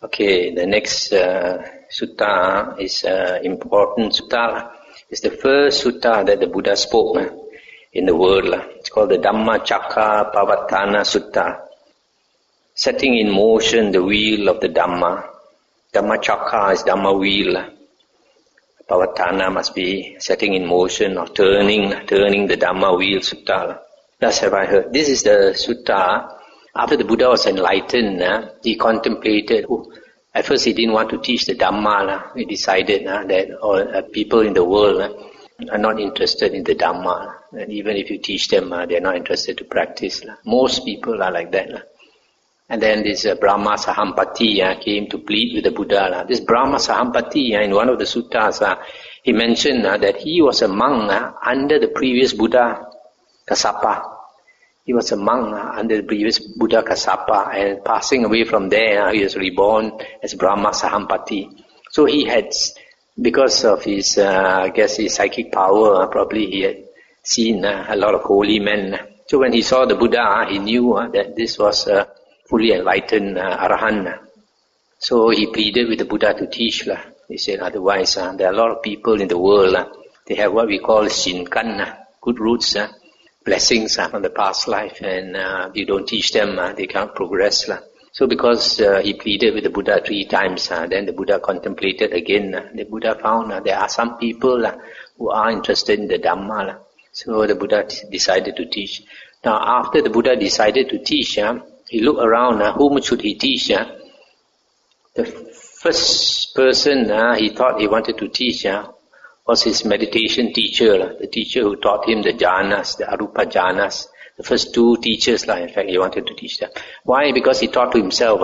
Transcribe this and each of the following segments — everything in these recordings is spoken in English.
Okay, the next sutta is important sutta. It's the first sutta that the Buddha spoke in the world. It's called the Dhammacakkappavattana Sutta. Setting in motion the wheel of the Dhamma. Dhammacakka is Dhamma wheel. Pavattana must be setting in motion or turning the Dhamma wheel sutta. That's have I heard. This is the sutta. After the Buddha was enlightened, he contemplated. At first he didn't want to teach the Dhamma. He decided that all people in the world are not interested in the Dhamma. And even if you teach them, they're not interested to practice. Most people are like that. And then this Brahma Sahampati came to plead with the Buddha. This Brahma Sahampati, in one of the suttas, he mentioned that he was a monk under the previous Buddha, Kassapa. He was a monk under the previous Buddha Kassapa, and passing away from there, he was reborn as Brahma Sahampati. So he had, because of his, his psychic power, probably he had seen a lot of holy men. So when he saw the Buddha, he knew that this was a fully enlightened Arahant. So he pleaded with the Buddha to teach. He said, otherwise, there are a lot of people in the world, they have what we call Shinkan, good roots, blessings from the past life, and you don't teach them, they can't progress. So because he pleaded with the Buddha 3 times, then the Buddha contemplated again. The Buddha found there are some people who are interested in the Dhamma. So the Buddha decided to teach. Now after the Buddha decided to teach, he looked around, whom should he teach? The first person he thought he wanted to teach was his meditation teacher, the teacher who taught him the jhanas, the arupa jhanas. The first 2 teachers, in fact, he wanted to teach them. Why? Because he thought to himself,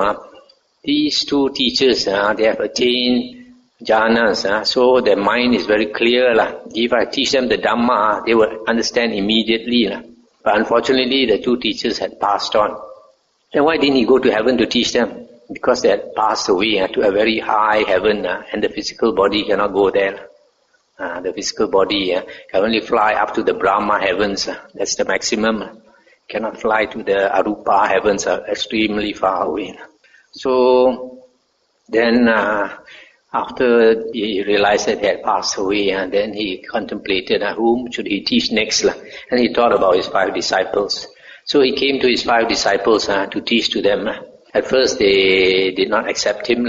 these 2 teachers, they have attained jhanas, so their mind is very clear. If I teach them the Dhamma, they will understand immediately. But unfortunately, the 2 teachers had passed on. Then why didn't he go to heaven to teach them? Because they had passed away to a very high heaven, and the physical body cannot go there. The physical body can only fly up to the Brahma heavens. That's the maximum. Cannot fly to the Arupa heavens, extremely far away. So then after he realized that he had passed away, and then he contemplated whom should he teach next. And he thought about his 5 disciples. So he came to his 5 disciples to teach to them. At first they did not accept him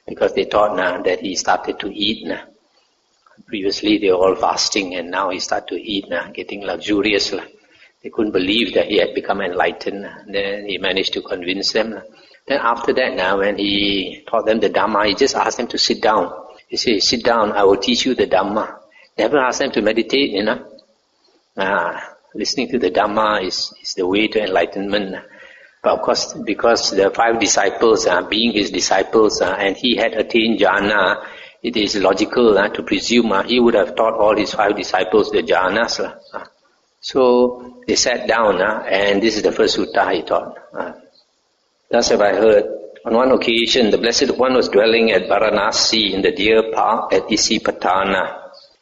because they thought that he started to eat. Previously they were all fasting, and now he started to eat, getting luxurious. They couldn't believe that he had become enlightened. Then he managed to convince them. Then after that, when he taught them the Dhamma, he just asked them to sit down. He said, sit down, I will teach you the Dhamma. Never asked them to meditate, Listening to the Dhamma is the way to enlightenment. But of course, because the 5 disciples, being his disciples, and he had attained jhana, it is logical to presume he would have taught all his 5 disciples the jhanas. So they sat down, and this is the first sutta he taught. Thus have I heard. On one occasion, the Blessed One was dwelling at Varanasi in the deer park at Isipatana.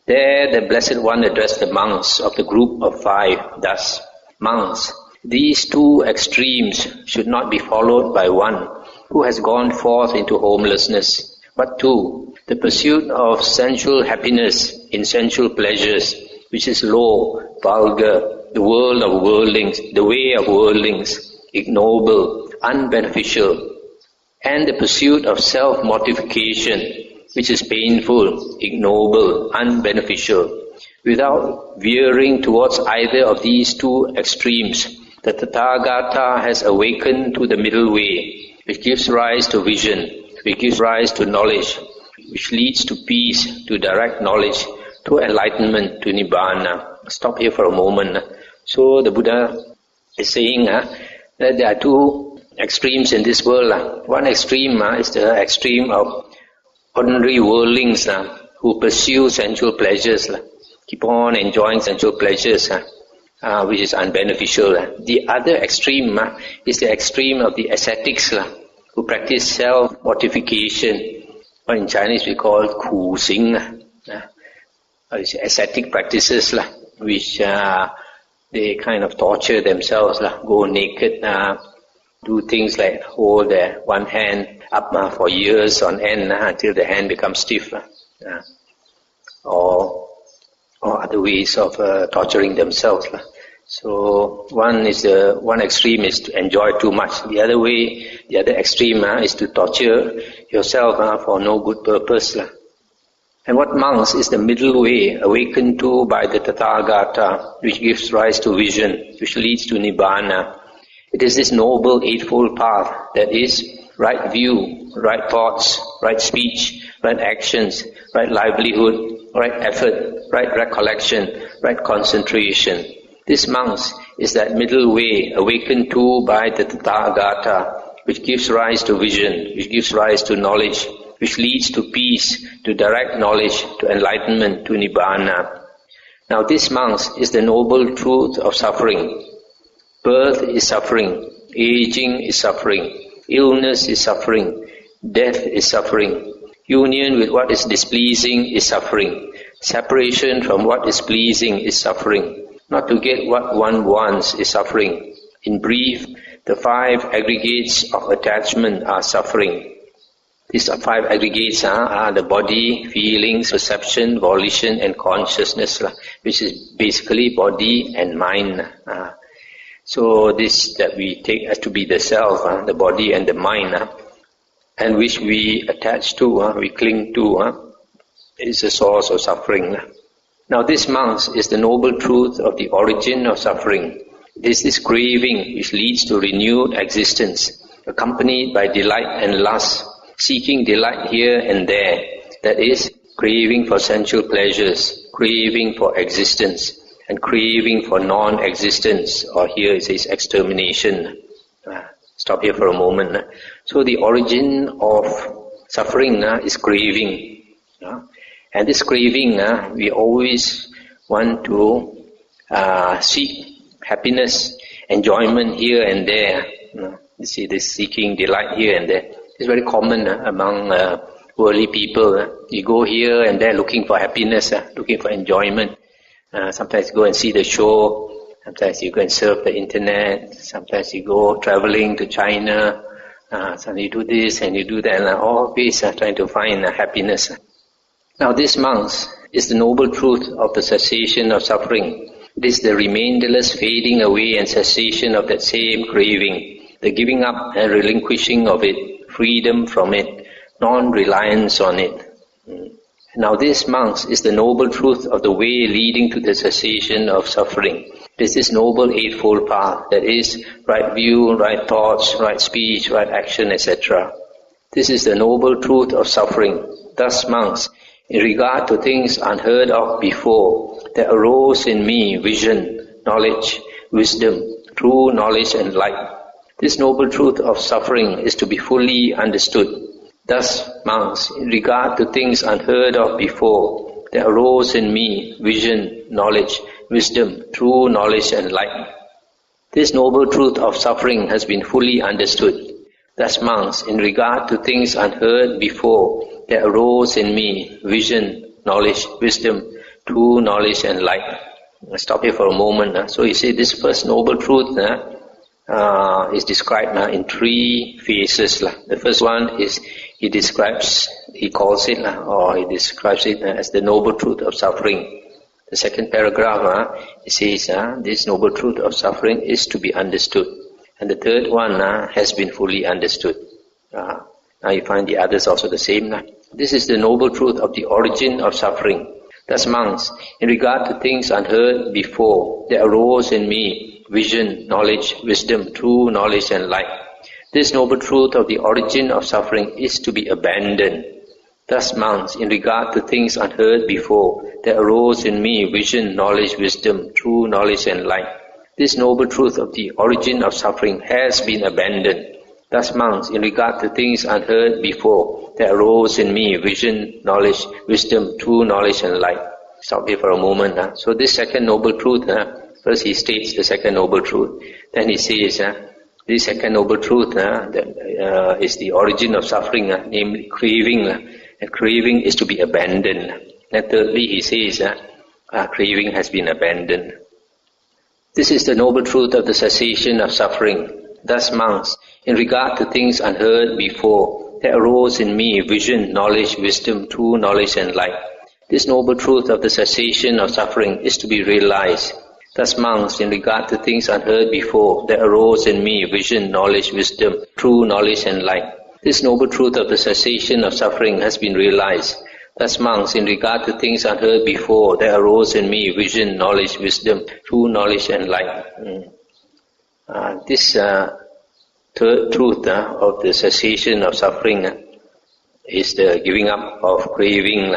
There the Blessed One addressed the monks of the group of 5 thus: monks, these 2 extremes should not be followed by one who has gone forth into homelessness, but 2, the pursuit of sensual happiness in sensual pleasures, which is low, vulgar, the world of worldlings, the way of worldlings, ignoble, unbeneficial, and the pursuit of self-mortification, which is painful, ignoble, unbeneficial. Without veering towards either of these 2 extremes, the Tathagata has awakened to the middle way, which gives rise to vision, which gives rise to knowledge, which leads to peace, to direct knowledge, to enlightenment, to Nibbana. Stop here for a moment. So the Buddha is saying that there are 2 extremes in this world. One extreme is the extreme of ordinary worldlings who pursue sensual pleasures, keep on enjoying sensual pleasures, which is unbeneficial. The other extreme is the extreme of the ascetics who practice self-mortification. Or in Chinese we call it Ku Sing, ascetic practices which they kind of torture themselves, go naked, do things like hold one hand up for years on end until the hand becomes stiff, or other ways of torturing themselves. So one extreme is to enjoy too much. The other extreme is to torture yourself for no good purpose. And what monks is the middle way awakened to by the Tathagata, which gives rise to vision, which leads to Nibbana. It is this noble eightfold path, that is, right view, right thoughts, right speech, right actions, right livelihood, right effort, right recollection, right concentration. This monks is that middle way awakened to by the Tathagata, which gives rise to vision, which gives rise to knowledge, which leads to peace, to direct knowledge, to enlightenment, to Nibbana. Now this monks is the noble truth of suffering. Birth is suffering, aging is suffering, illness is suffering, death is suffering, union with what is displeasing is suffering, separation from what is pleasing is suffering, not to get what one wants is suffering. In brief, the 5 aggregates of attachment are suffering. These 5 aggregates are the body, feelings, perception, volition and consciousness, which is basically body and mind. So this that we take as to be the self, the body and the mind, and which we attach to, we cling to, is the source of suffering. Now this, monks, is the noble truth of the origin of suffering. It is this craving which leads to renewed existence, accompanied by delight and lust, seeking delight here and there, that is, craving for sensual pleasures, craving for existence, and craving for non-existence, or here it says extermination. Stop here for a moment. So the origin of suffering is craving. And this craving, we always want to seek happiness, enjoyment here and there. You see this seeking delight here and there. It's very common among worldly people. You go here and there looking for happiness, looking for enjoyment. Sometimes you go and see the show, sometimes you go and surf the internet, sometimes you go traveling to China, sometimes you do this and you do that, and all ways trying to find happiness. Now this, monks, is the noble truth of the cessation of suffering. It is the remainderless fading away and cessation of that same craving, the giving up and relinquishing of it, freedom from it, non-reliance on it. Now this, monks, is the noble truth of the way leading to the cessation of suffering. It is this noble eightfold path, that is, right view, right thoughts, right speech, right action, etc. This is the noble truth of suffering. Thus, monks, in regard to things unheard of before, there arose in me vision, knowledge, wisdom, true knowledge and light. This noble truth of suffering is to be fully understood. Thus, monks, in regard to things unheard of before, there arose in me vision, knowledge, wisdom, true knowledge and light. This noble truth of suffering has been fully understood. Thus, monks, in regard to things unheard before, there arose in me vision, knowledge, wisdom, true knowledge and light. I'll stop here for a moment. So you see, this first noble truth is described in 3 phases. The first one is he describes it as the noble truth of suffering. The second paragraph, it says this noble truth of suffering is to be understood. And the third one has been fully understood. Now you find the others also the same. This is the noble truth of the origin of suffering. Thus, monks, in regard to things unheard before, there arose in me vision, knowledge, wisdom, true knowledge and light. This noble truth of the origin of suffering is to be abandoned. Thus, monks, in regard to things unheard before, there arose in me vision, knowledge, wisdom, true knowledge and light. This noble truth of the origin of suffering has been abandoned. Thus, monks, in regard to things unheard before, there arose in me vision, knowledge, wisdom, true knowledge and light. Stop here for a moment. So this second noble truth, first he states the second noble truth. Then he says, this second noble truth that is the origin of suffering, namely craving. And craving is to be abandoned. And thirdly, he says, craving has been abandoned. This is the noble truth of the cessation of suffering. Thus, monks, in regard to things unheard before, there arose in me vision, knowledge, wisdom, true knowledge and light. This noble truth of the cessation of suffering is to be realized. Thus, monks, in regard to things unheard before, there arose in me vision, knowledge, wisdom, true knowledge and light. This noble truth of the cessation of suffering has been realized. Thus, monks, in regard to things unheard before, there arose in me vision, knowledge, wisdom, true knowledge and light. This third truth of the cessation of suffering is the giving up of craving.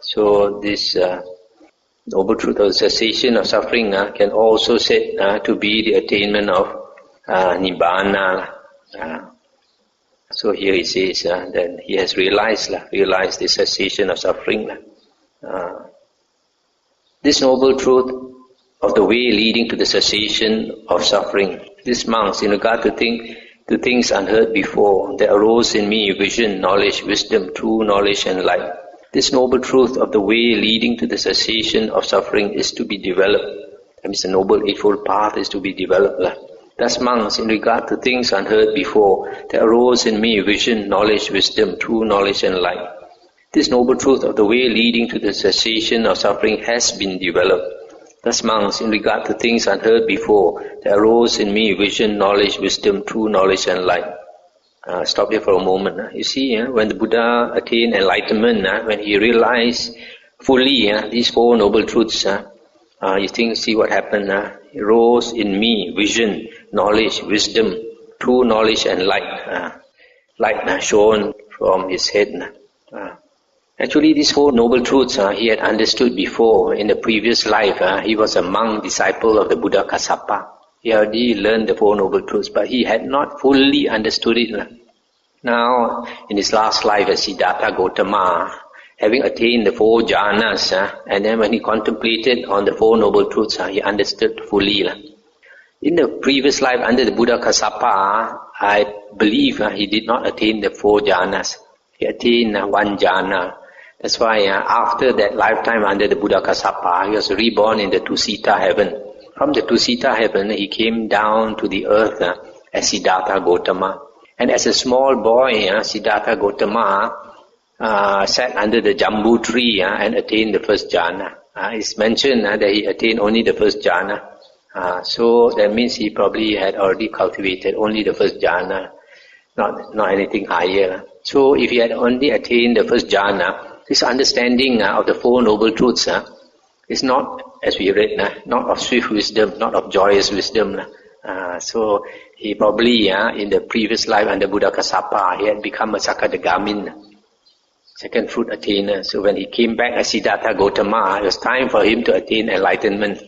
So this noble truth of the cessation of suffering can also said to be the attainment of Nibbana. So here he says that he has realized the cessation of suffering. This noble truth of the way leading to the cessation of suffering. These monks, in regard to things unheard before, there arose in me vision, knowledge, wisdom, true knowledge and light. This noble truth of the way leading to the cessation of suffering is to be developed. That means the Noble Eightfold Path is to be developed. Thus, monks, in regard to things unheard before, there arose in me vision, knowledge, wisdom, true knowledge and light. This noble truth of the way leading to the cessation of suffering has been developed. Thus, monks, in regard to things unheard before, there arose in me vision, knowledge, wisdom, true knowledge and light. Stop here for a moment. You see, when the Buddha attained enlightenment, when he realized fully these four noble truths, see what happened. He rose in me vision, knowledge, wisdom, true knowledge and light. Light shone from his head. Actually, these four noble truths he had understood before. In the previous life, he was a monk disciple of the Buddha Kassapa. He already learned the four noble truths, but he had not fully understood it. Now, in his last life as Siddhartha Gautama, having attained the four jhanas, and then when he contemplated on the four noble truths, he understood fully. In the previous life under the Buddha Kassapa, I believe he did not attain the four jhanas. He attained one jhana. That's why after that lifetime under the Buddha Kassapa, he was reborn in the Tusita heaven. From the Tusita heaven, he came down to the earth as Siddhartha Gautama. And as a small boy, Siddhartha Gautama sat under the Jambu tree and attained the first jhana. It's mentioned that he attained only the first jhana. So that means he probably had already cultivated only the first jhana, not anything higher. So if he had only attained the first jhana, this understanding of the four noble truths is not, as we read, not of swift wisdom, not of joyous wisdom. So he probably, in the previous life under Buddha Kassapa, he had become a Sakadagamin, second fruit attainer. So when he came back as Siddhartha Gautama, it was time for him to attain enlightenment.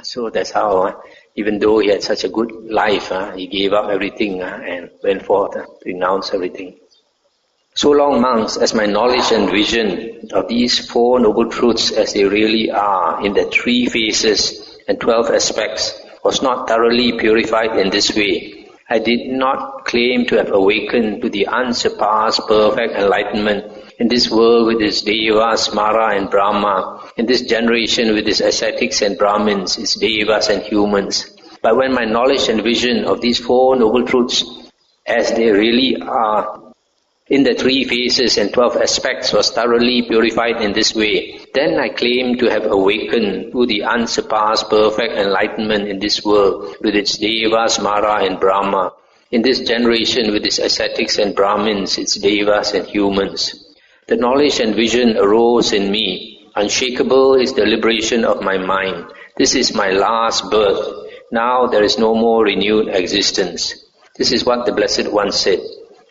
So that's how, even though he had such a good life, he gave up everything and went forth to renounce everything. So long, monks, as my knowledge and vision of these four noble truths as they really are in their 3 phases and 12 aspects was not thoroughly purified in this way, I did not claim to have awakened to the unsurpassed perfect enlightenment in this world with its devas, Mara and Brahma, in this generation with its ascetics and Brahmins, its devas and humans. But when my knowledge and vision of these four noble truths as they really are in the 3 phases and 12 aspects was thoroughly purified in this way, then I claim to have awakened to the unsurpassed perfect enlightenment in this world with its devas, Mara and Brahma, in this generation with its ascetics and Brahmins, its devas and humans. The knowledge and vision arose in me. Unshakable is the liberation of my mind. This is my last birth. Now there is no more renewed existence. This is what the Blessed One said.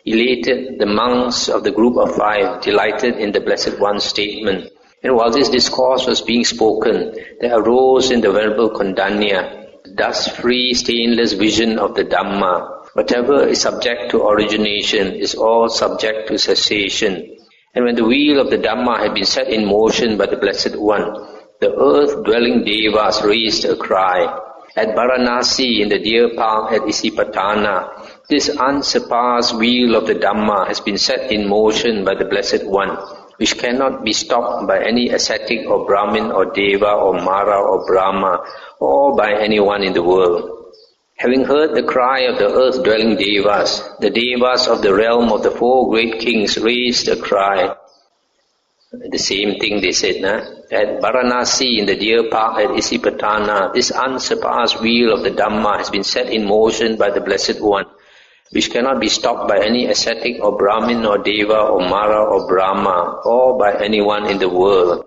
Elated, the monks of the group of 5 delighted in the Blessed One's statement. And while this discourse was being spoken, there arose in the Venerable Kondanya the dust-free, stainless vision of the Dhamma. Whatever is subject to origination is all subject to cessation. And when the wheel of the Dhamma had been set in motion by the Blessed One, the earth-dwelling devas raised a cry. At Varanasi, in the deer park at Isipatana, this unsurpassed wheel of the Dhamma has been set in motion by the Blessed One, which cannot be stopped by any ascetic or Brahmin or Deva or Mara or Brahma or by anyone in the world. Having heard the cry of the earth-dwelling devas, the devas of the realm of the four great kings raised a cry. The same thing they said, at Varanasi in the deer park at Isipatana, this unsurpassed wheel of the Dhamma has been set in motion by the Blessed One, which cannot be stopped by any ascetic or Brahmin or Deva or Mara or Brahma, or by anyone in the world.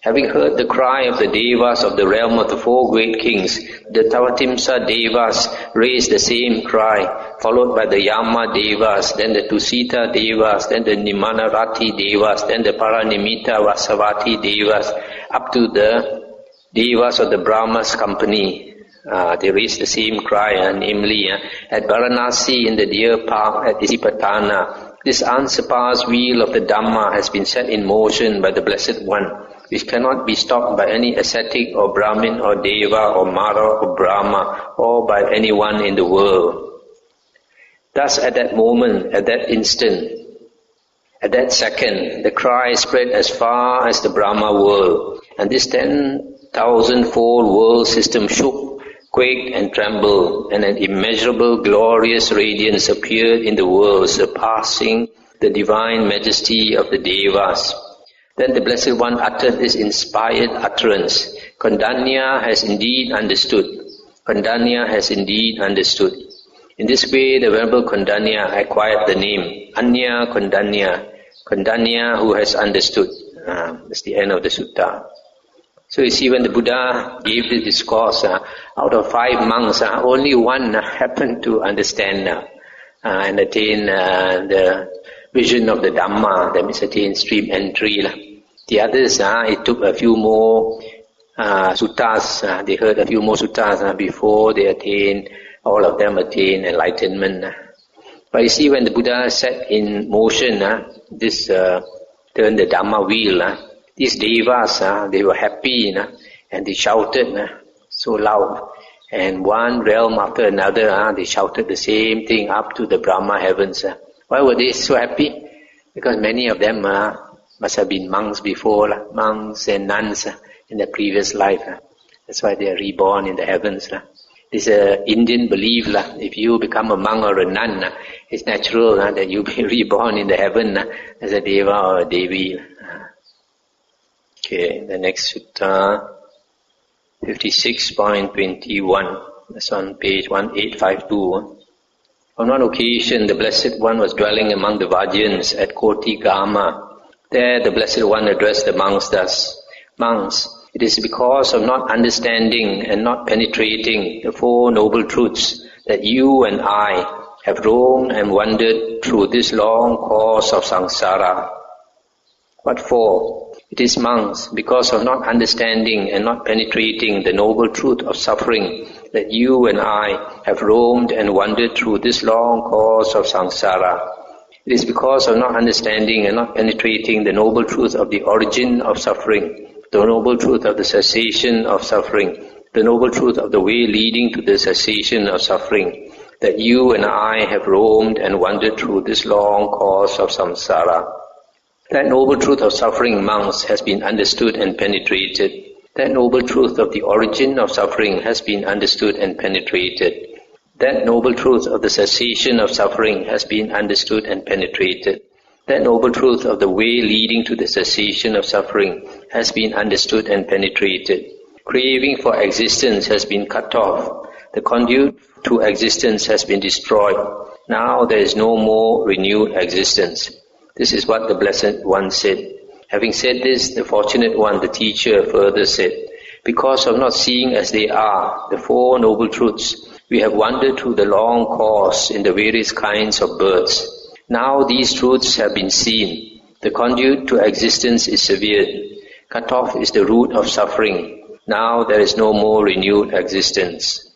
Having heard the cry of the Devas of the realm of the four great kings, the Tavatimsa Devas raised the same cry, followed by the Yama Devas, then the Tusita Devas, then the Nimanarati Devas, then the Paranimita Vasavati Devas, up to the Devas of the Brahma's company. They raised the same cry, namely, at Varanasi in the deer park at Isipatana, this unsurpassed wheel of the Dhamma has been set in motion by the Blessed One, which cannot be stopped by any ascetic or Brahmin or Deva or Mara or Brahma, or by anyone in the world. Thus at that moment, at that instant, at that second, the cry spread as far as the Brahma world, and this 10,000-fold world system shook, quaked and trembled, and an immeasurable glorious radiance appeared in the world, surpassing the divine majesty of the Devas. Then the Blessed One uttered this inspired utterance, Kondanya has indeed understood. Kondanya has indeed understood. In this way, the Venerable Kondanya acquired the name Anya Kondanya, Kondanya who has understood. That's the end of the sutta. So you see, when the Buddha gave the discourse, out of 5 monks, only one happened to understand and attain the vision of the Dhamma, that means attain stream entry. The others, it took a few more suttas, they heard a few more suttas before they attained, all of them attained enlightenment. But you see, when the Buddha set in motion this turned the Dhamma wheel, these devas, they were happy, and they shouted so loud. And one realm after another, they shouted the same thing up to the Brahma heavens. Why were they so happy? Because many of them must have been monks before, monks and nuns in their previous life. That's why they are reborn in the heavens. This Indian belief, if you become a monk or a nun, it's natural that you be reborn in the heaven as a deva or a devi. Okay, the next sutta, 56.21. That's on page 1852. On one occasion, the Blessed One was dwelling among the Vajrayans at Koti Gama. There, the Blessed One addressed the monks thus: Monks, it is because of not understanding and not penetrating the 4 noble truths that you and I have roamed and wandered through this long course of samsara. What for? It is, monks, because of not understanding and not penetrating the noble truth of suffering that you and I have roamed and wandered through this long course of samsara. It is because of not understanding and not penetrating the noble truth of the origin of suffering, the noble truth of the cessation of suffering, the noble truth of the way leading to the cessation of suffering, that you and I have roamed and wandered through this long course of samsara. That noble truth of suffering, monks, has been understood and penetrated. That noble truth of the origin of suffering has been understood and penetrated. That noble truth of the cessation of suffering has been understood and penetrated. That noble truth of the way leading to the cessation of suffering has been understood and penetrated. Craving for existence has been cut off. The conduit to existence has been destroyed. Now there is no more renewed existence. This is what the Blessed One said. Having said this, the Fortunate One, the teacher, further said, because of not seeing as they are, the 4 noble truths, we have wandered through the long course in the various kinds of births. Now these truths have been seen. The conduit to existence is severed. Cut off is the root of suffering. Now there is no more renewed existence.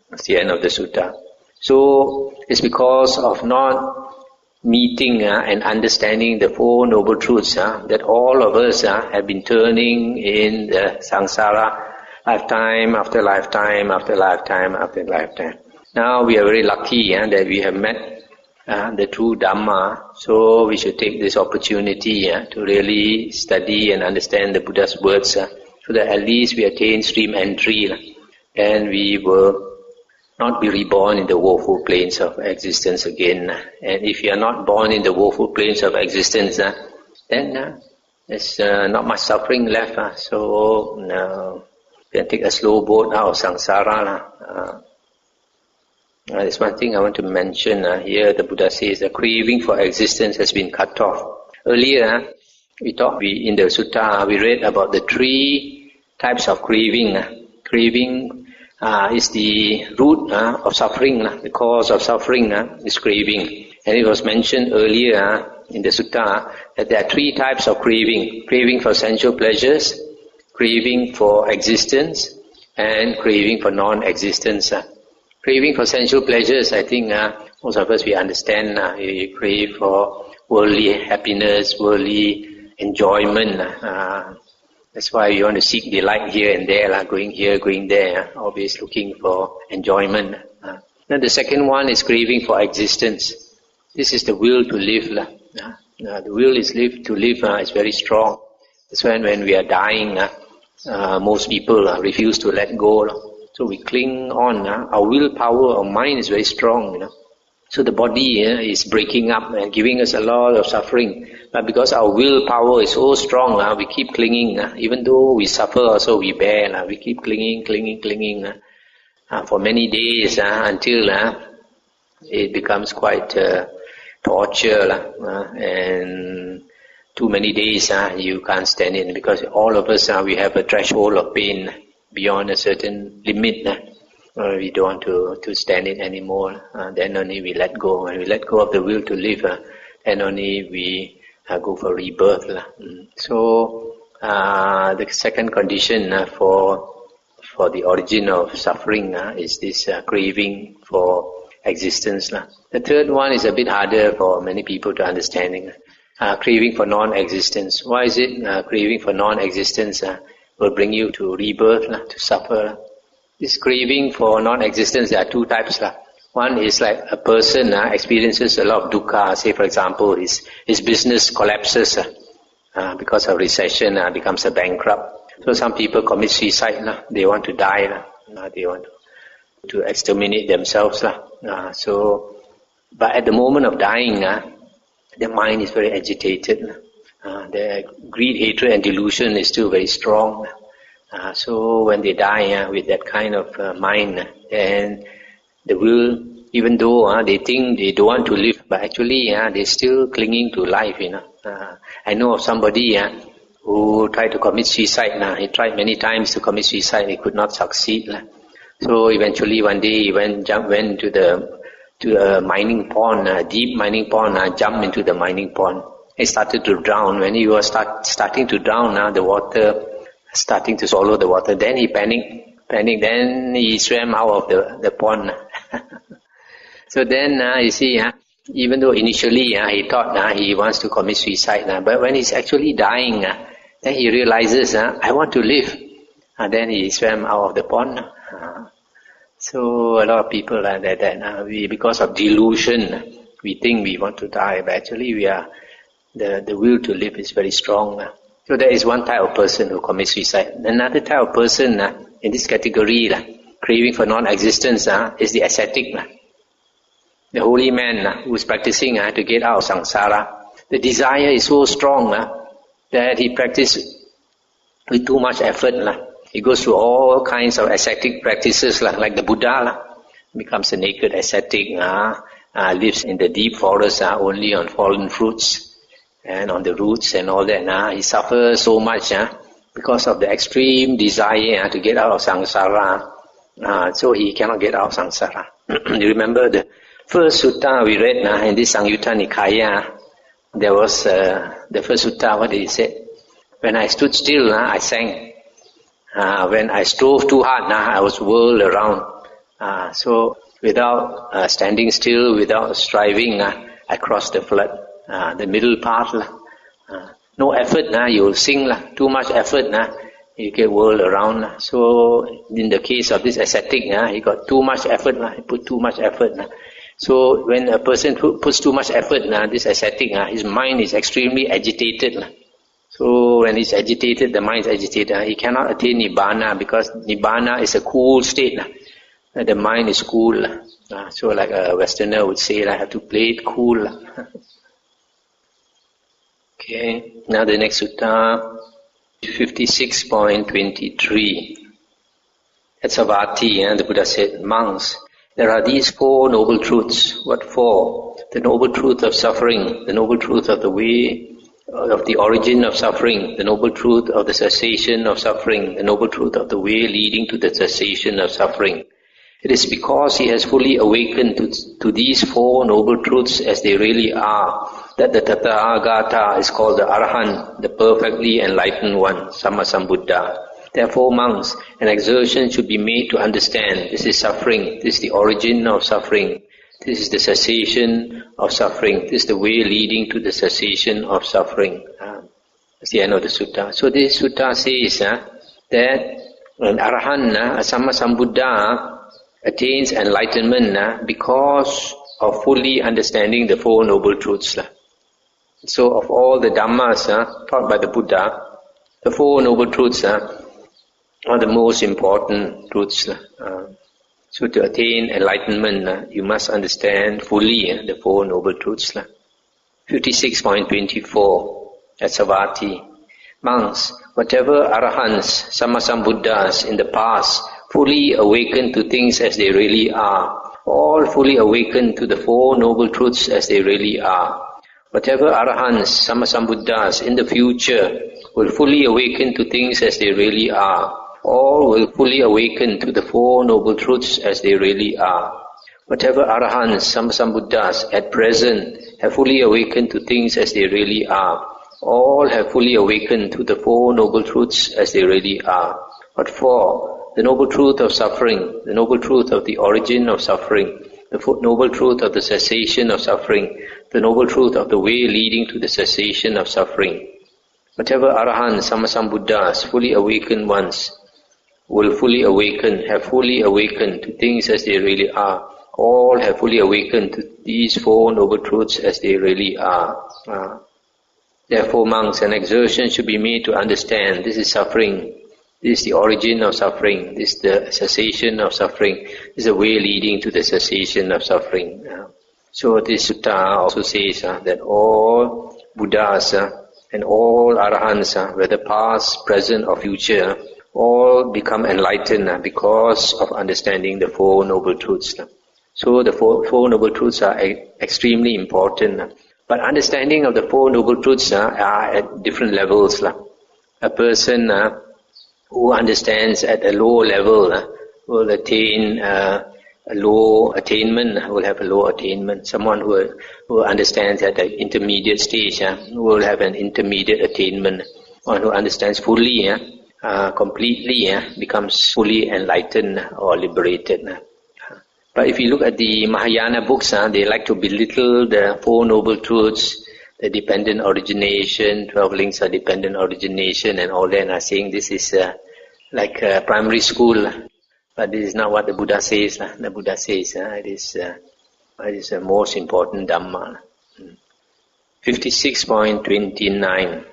That's the end of the sutta. So it's because of not meeting and understanding the 4 noble truths that all of us have been turning in the samsara lifetime after lifetime after lifetime after lifetime. Now we are very lucky that we have met the true Dhamma, so we should take this opportunity to really study and understand the Buddha's words so that at least we attain stream entry and we will not be reborn in the woeful planes of existence again. And if you are not born in the woeful planes of existence, then there's not much suffering left. So you can take a slow boat out of samsara. There's one thing I want to mention here. The Buddha says the craving for existence has been cut off. Earlier, in the sutta, we read about the 3 types of craving. Craving is the root of suffering. The cause of suffering is craving. And it was mentioned earlier in the sutta that there are 3 types of craving. Craving for sensual pleasures, craving for existence, and craving for non-existence. Craving for sensual pleasures, I think most of us, we understand. We crave for worldly happiness, worldly enjoyment. That's why you want to seek delight here and there, going here, going there, always looking for enjoyment. Then the second one is craving for existence. This is the will to live. The will to live is very strong. That's when we are dying, most people refuse to let go. So we cling on. Our willpower, our mind is very strong. So the body is breaking up and giving us a lot of suffering. But because our willpower is so strong, we keep clinging. Even though we suffer, also we bear. We keep clinging for many days until it becomes quite torture. And too many days you can't stand it, because all of us we have a threshold of pain beyond a certain limit. We don't want to stand it anymore. Then only we let go. When we let go of the will to live, then only we go for rebirth. So the second condition for the origin of suffering is this craving for existence. The third one is a bit harder for many people to understand. Craving for non-existence. Why is it craving for non-existence will bring you to rebirth, to suffer? This craving for non-existence, there are 2 types. One is like a person experiences a lot of dukkha. Say, for example, his business collapses because of recession, becomes a bankrupt. So some people commit suicide. They want to die. They want to exterminate themselves. But at the moment of dying, their mind is very agitated. Their greed, hatred, and delusion is still very strong. So when they die with that kind of mind, and the will, even though they think they don't want to live, but actually they're still clinging to life. I know of somebody who tried to commit suicide. He tried many times to commit suicide. He could not succeed. So eventually one day he went to a mining pond, a deep mining pond. Jumped into the mining pond. He started to drown. When he was starting to drown, the water starting to swallow the water. Then he panicked. Then he swam out of the pond. So then you see, even though initially he thought he wants to commit suicide, but when he's actually dying, then he realizes, I want to live. Then he swam out of the pond. So a lot of people like that. Because of delusion, we think we want to die, but actually the will to live is very strong. So there is one type of person who commits suicide. Another type of person in this category, craving for non-existence, is the ascetic. The holy man who is practicing to get out of samsara. The desire is so strong that he practices with too much effort. He goes through all kinds of ascetic practices, like the Buddha. Becomes a naked ascetic, lives in the deep forest only on fallen fruits and on the roots and all that. He suffers so much because of the extreme desire to get out of samsara. So he cannot get out of samsara. You remember the first sutta we read in this Samyutta Nikaya? There was the first sutta, what did he say? When I stood still, I sang. When I strove too hard, I was whirled around. So without standing still, without striving, I crossed the flood. The middle path. No effort, you will sing. Too much effort, you get whirled around. So in the case of this ascetic, he got too much effort. He put too much effort. So when a person puts too much effort, this ascetic, his mind is extremely agitated. So when he's agitated, the mind is agitated. He cannot attain nibbana, because nibbana is a cool state. The mind is cool. So like a Westerner would say, I have to play it cool. Okay, now the next sutta, 56.23. At Savatthi, the Buddha said, monks, there are these four noble truths. What four? The noble truth of suffering, the noble truth of the way, of the origin of suffering, the noble truth of the cessation of suffering, the noble truth of the way leading to the cessation of suffering. It is because he has fully awakened to these four noble truths as they really are, that the Tathagata is called the Arahant, the perfectly enlightened one, Sammasambuddha. Therefore, monks, an exertion should be made to understand this is suffering, this is the origin of suffering, this is the cessation of suffering, this is the way leading to the cessation of suffering. That's the end of the sutta. So this sutta says that an Arahant, a Sammasambuddha, attains enlightenment because of fully understanding the Four Noble Truths. So of all the Dhammas taught by the Buddha, the Four Noble Truths are the most important truths. So to attain enlightenment, you must understand fully the Four Noble Truths. 56.24 at Savatthi. Monks, whatever Arahants, Sammasambuddhas in the past fully awakened to things as they really are, all fully awakened to the Four Noble Truths as they really are. Whatever Arahants, Sammasambuddhas in the future will fully awaken to things as they really are, all will fully awaken to the Four Noble Truths as they really are. Whatever Arahants, Sammasambuddhas at present have fully awakened to things as they really are, all have fully awakened to the Four Noble Truths as they really are. What for? The noble truth of suffering, the noble truth of the origin of suffering, the noble truth of the cessation of suffering, the noble truth of the way leading to the cessation of suffering. Whatever Arahants, Sammasambuddhas, fully awakened ones, will fully awaken, have fully awakened to things as they really are. All have fully awakened to these Four Noble Truths as they really are. Therefore, monks, an exertion should be made to understand this is suffering, this is the origin of suffering, this is the cessation of suffering, this is the way leading to the cessation of suffering. So this sutta also says that all Buddhas and all Arahants, whether past, present or future, all become enlightened because of understanding the Four Noble Truths. So the four Noble Truths are extremely important. But understanding of the Four Noble Truths are at different levels. A person who understands at a low level will attain a low attainment, will have a low attainment. Someone who understands at the intermediate stage will have an intermediate attainment. One who understands fully, completely, becomes fully enlightened or liberated. But if you look at the Mahayana books, they like to belittle the Four Noble Truths, the dependent origination, 12 links are dependent origination and all that, and are saying this is like primary school. But this is not what the Buddha says. The Buddha says it is the most important Dhamma. 56.29.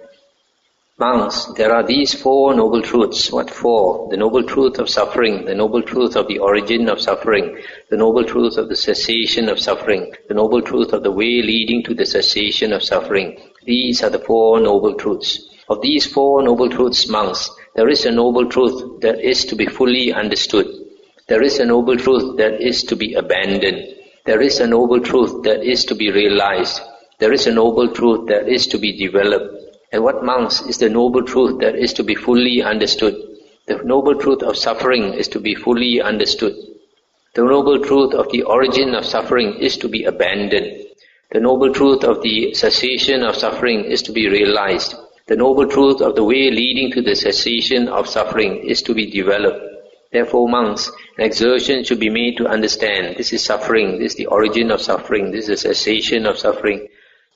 Monks, there are these Four Noble Truths. What for? The noble truth of suffering, the noble truth of the origin of suffering, the noble truth of the cessation of suffering, the noble truth of the way leading to the cessation of suffering. These are the Four Noble Truths. Of these Four Noble Truths, monks, there is a noble truth that is to be fully understood. There is a noble truth that is to be abandoned. There is a noble truth that is to be realized. There is a noble truth that is to be developed. And what, monks, is the noble truth that is to be fully understood? The noble truth of suffering is to be fully understood. The noble truth of the origin of suffering is to be abandoned. The noble truth of the cessation of suffering is to be realized. The noble truth of the way leading to the cessation of suffering is to be developed. Therefore, monks, an exertion should be made to understand this is suffering, this is the origin of suffering, this is the cessation of suffering.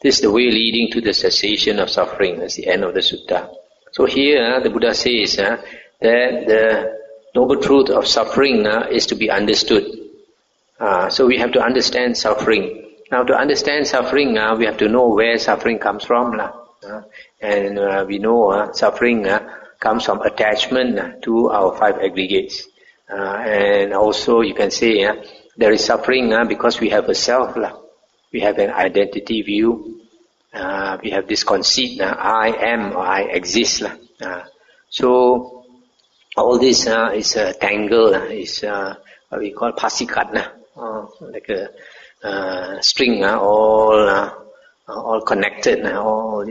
This is the way leading to the cessation of suffering. That's the end of the sutta. So here the Buddha says that the noble truth of suffering is to be understood. So we have to understand suffering. Now to understand suffering, we have to know where suffering comes from. And we know suffering comes from attachment to our five aggregates. And also you can say there is suffering because we have a self. We have an identity view. We have this conceit, I am or I exist. So all this is a tangle, is what we call pasikat, like a string, all connected, all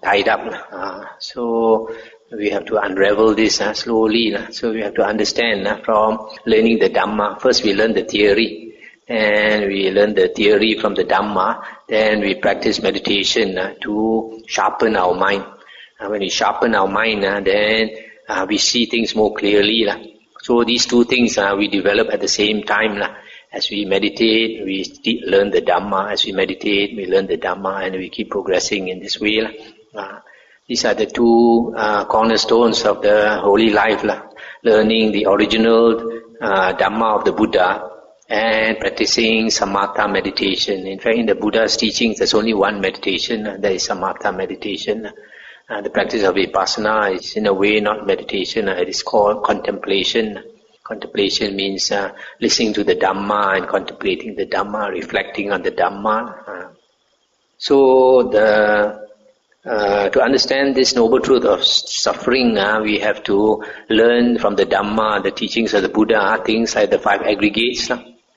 tied up. So we have to unravel this slowly. So we have to understand from learning the Dhamma. First we learn the theory, and we learn the theory from the Dhamma. Then we practice meditation to sharpen our mind. When we sharpen our mind, then we see things more clearly. So these two things we develop at the same time. As we meditate, we learn the Dhamma. As we meditate, we learn the Dhamma, and we keep progressing in this way. These are the two cornerstones of the holy life. Learning the original Dhamma of the Buddha and practicing samatha meditation. In fact, in the Buddha's teachings, there's only one meditation, that is samatha meditation. The practice of vipassana is in a way not meditation, it is called contemplation. Contemplation means listening to the Dhamma and contemplating the Dhamma, reflecting on the Dhamma. So to understand this noble truth of suffering, we have to learn from the Dhamma, the teachings of the Buddha, things like the 5 aggregates,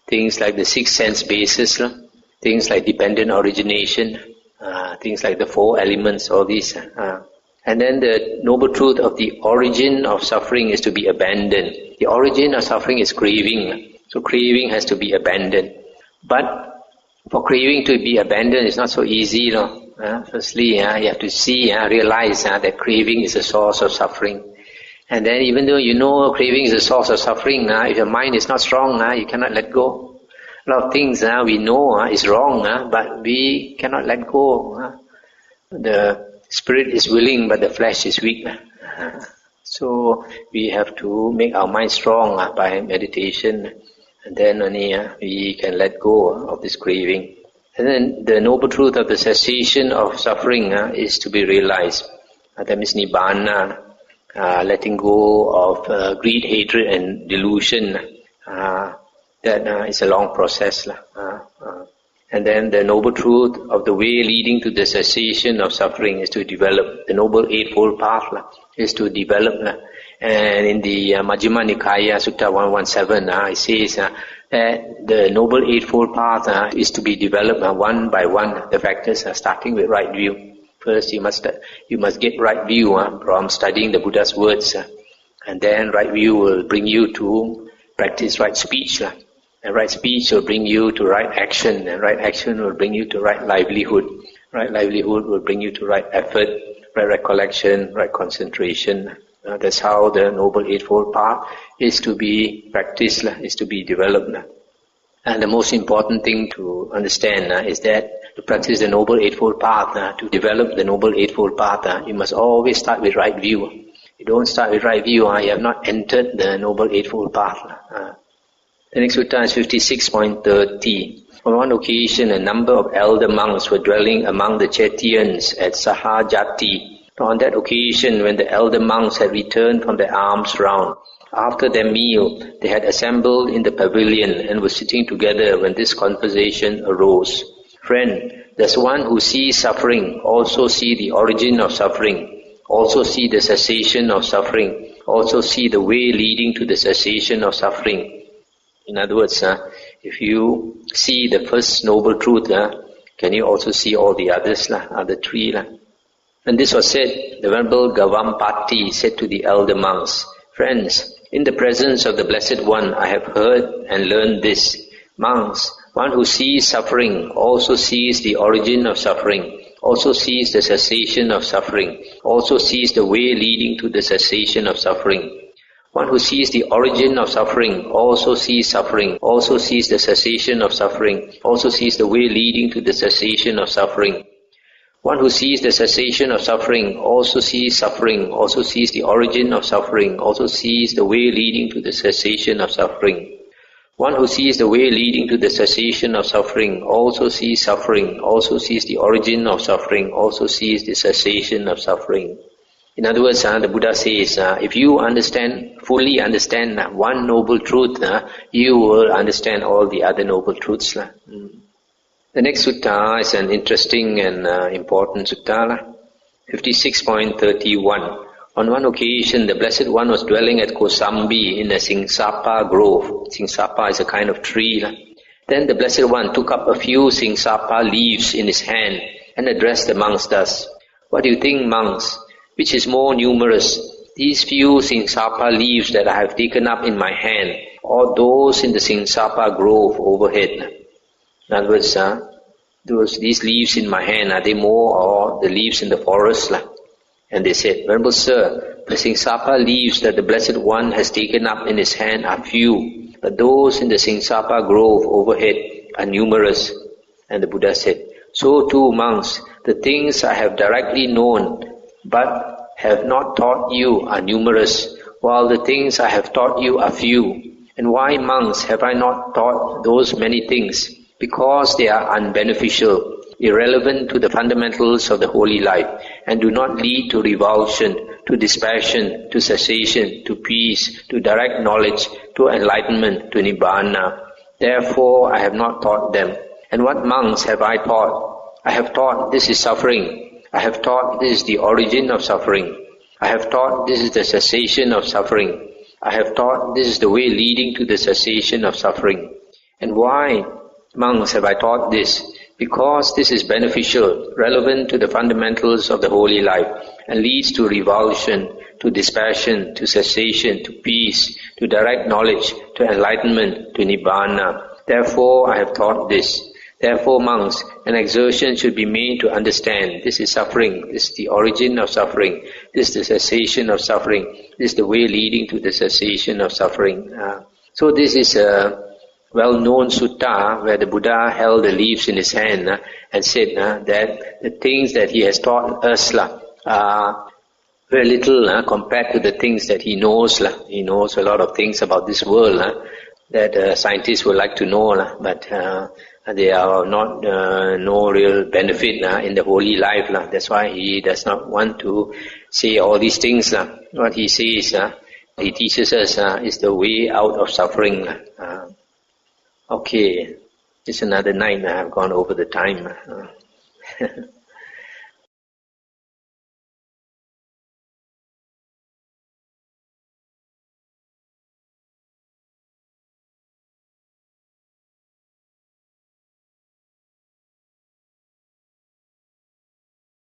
things like the 6 sense bases, things like dependent origination, things like the 4 elements, all these. And then the noble truth of the origin of suffering is to be abandoned. The origin of suffering is craving. So craving has to be abandoned. But for craving to be abandoned, it's not so easy. Firstly, you have to realize that craving is the source of suffering. And then even though you know craving is the source of suffering, if your mind is not strong, you cannot let go. A lot of things we know is wrong, but we cannot let go. The spirit is willing, but the flesh is weak. So we have to make our mind strong by meditation, and then only we can let go of this craving. And then the noble truth of the cessation of suffering is to be realized. That means nibbana, letting go of greed, hatred, and delusion. That is a long process. And then the noble truth of the way leading to the cessation of suffering is to develop. The Noble Eightfold Path is to develop. And in the Majjhima Nikaya, Sutta 117, it says that the Noble Eightfold Path is to be developed one by one. The factors are starting with right view. First, you must get right view from studying the Buddha's words. And then right view will bring you to practice right speech. And right speech will bring you to right action, and right action will bring you to right livelihood. Right livelihood will bring you to right effort, right recollection, right concentration. That's how the Noble Eightfold Path is to be practiced, is to be developed. And the most important thing to understand is that to practice the Noble Eightfold Path, to develop the Noble Eightfold Path, you must always start with right view. You don't start with right view, you have not entered the Noble Eightfold Path. The next sutta is 56.30. On one occasion, a number of elder monks were dwelling among the Chetiyans at Sahajati. On that occasion, when the elder monks had returned from their alms round, after their meal, they had assembled in the pavilion and were sitting together when this conversation arose. Friend, does one who sees suffering also see the origin of suffering, also see the cessation of suffering, also see the way leading to the cessation of suffering? In other words, if you see the first noble truth, can you also see all the others, other 3? When this was said, the Venerable Gavampati said to the elder monks, Friends, in the presence of the Blessed One, I have heard and learned this. Monks, one who sees suffering also sees the origin of suffering, also sees the cessation of suffering, also sees the way leading to the cessation of suffering. One who sees the origin of suffering also sees the cessation of suffering, also sees the way leading to the cessation of suffering. One who sees the cessation of suffering also sees the origin of suffering, also sees the way leading to the cessation of suffering. One who sees the way leading to the cessation of suffering also sees the origin of suffering, also sees the cessation of suffering. In other words, the Buddha says, if you fully understand one noble truth, you will understand all the other noble truths. The next sutta is an interesting and important sutta. 56.31. On one occasion, the Blessed One was dwelling at Kosambi in a Singsapa grove. Singsapa is a kind of tree. Then the Blessed One took up a few Singsapa leaves in his hand and addressed the monks thus. What do you think, monks? Which is more numerous, these few Singsapa leaves that I have taken up in my hand, or those in the Singsapa grove overhead? In other words, these leaves in my hand, are they more or the leaves in the forest? And they said, Venerable Sir, the Singsapa leaves that the Blessed One has taken up in his hand are few, but those in the Singsapa grove overhead are numerous. And the Buddha said, so too, monks, the things I have directly known but have not taught you are numerous, while the things I have taught you are few. And why, monks, have I not taught those many things? Because they are unbeneficial, irrelevant to the fundamentals of the holy life, and do not lead to revulsion, to dispassion, to cessation, to peace, to direct knowledge, to enlightenment, to nibbana. Therefore I have not taught them. And what, monks, have I taught? I have taught this is suffering. I have taught this is the origin of suffering. I have taught this is the cessation of suffering. I have taught this is the way leading to the cessation of suffering. And why, monks, have I taught this? Because this is beneficial, relevant to the fundamentals of the holy life, and leads to revulsion, to dispassion, to cessation, to peace, to direct knowledge, to enlightenment, to nibbana. Therefore I have taught this. Therefore, monks, an exertion should be made to understand this is suffering, this is the origin of suffering, this is the cessation of suffering, this is the way leading to the cessation of suffering. So this is a well-known sutta where the Buddha held the leaves in his hand and said that the things that he has taught us are very little compared to the things that he knows. He knows a lot of things about this world that scientists would like to know, but they are not no real benefit in the holy life. That's why he does not want to say all these things. What he says, he teaches us is the way out of suffering. Okay, it's another night. I have gone over the time.